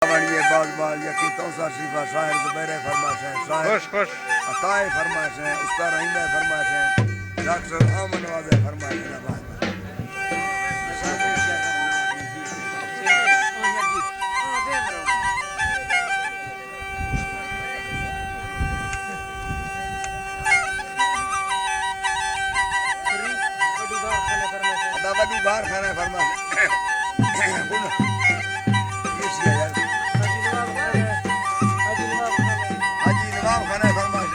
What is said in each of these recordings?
ये बाल बाल यकी तौसा शिफा शायर जुबैर फरमाश है शायर खुश खुश अताए फरमाश है उस्ताद रहीम फरमाश है डॉक्टर आमन नवाज फरमाश है बाबा दी बाहर खाना फरमाश हाजी नवाब खाना फरमाश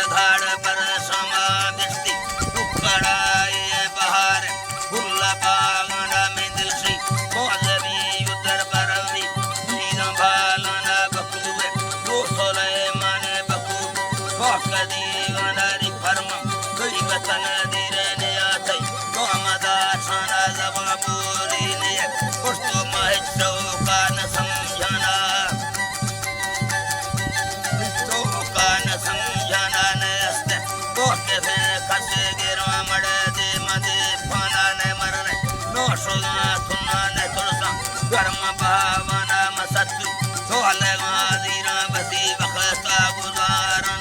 घाड़ पर समा बिस्ती टुकड़ा ये बहार भुल्ला बागना में दिल सी मौलवी उधर बरवी नीलम बालना बकुए वो सोले माने बकू कदी वनारी फरमा कोई वतन दीरने आते मोहम्मदा साना जबा बोली ने पुष्टो महचो का न समझना तो का न समझना ने अस्ते तो के कसे गिरो मड़े दे मदे पाना ने मरने नो सोना तुना ने तुरसा गर्म भावना मसतु तो अलगा दीरा बसी वखता गुजारना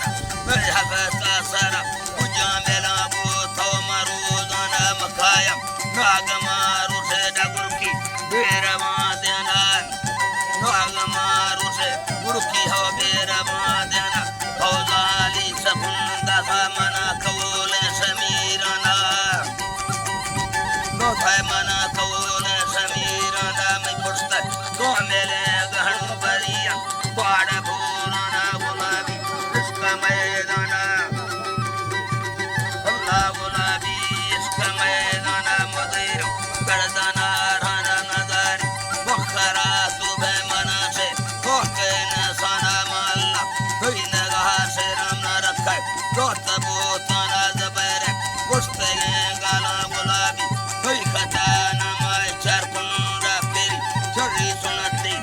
हफता सरा उजामेला बूतो मरूदाना मकाया नागमारू से डगुरकी बेरवा देना नागमारू से गुरकी हो बेरवा देना फौजाली सफुंदा मना कवोले समीरना दो थाय मना कवोले समीरना में पुष्ट दो मेले गहन बरिया पाड़ भूरना गुलाबी इसका मैदाना अल्लाह गुलाबी इसका मैदाना मुदीर गर्दना राना नदारी बखरा सुबह मना से होके न साना माल्ला कोई नगाह से राम न रखा दो तबूताना जबरे पुष्पले गाला गुलाबी कोई खता न माय चार कुंडा फेरी चोरी सुनती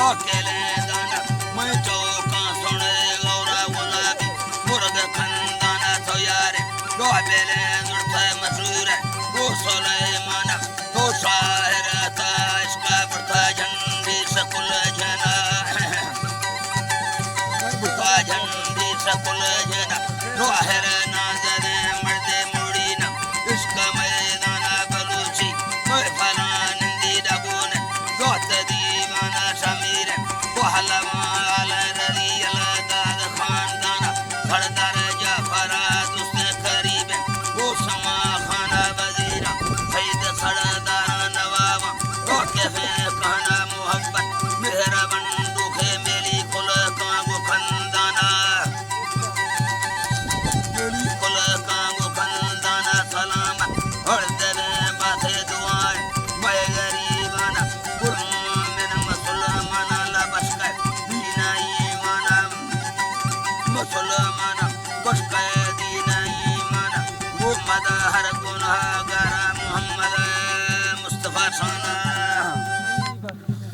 अकेले दाना मैं चौका सुने गौरा गुलाबी मुर्ग खंदाना तो यारे दो बेले जुड़ता मसूर वो सुलेमाना तो शायर था इसका बढ़ता झंडी सकुल जना बढ़ता झंडी सकुल जना रोहर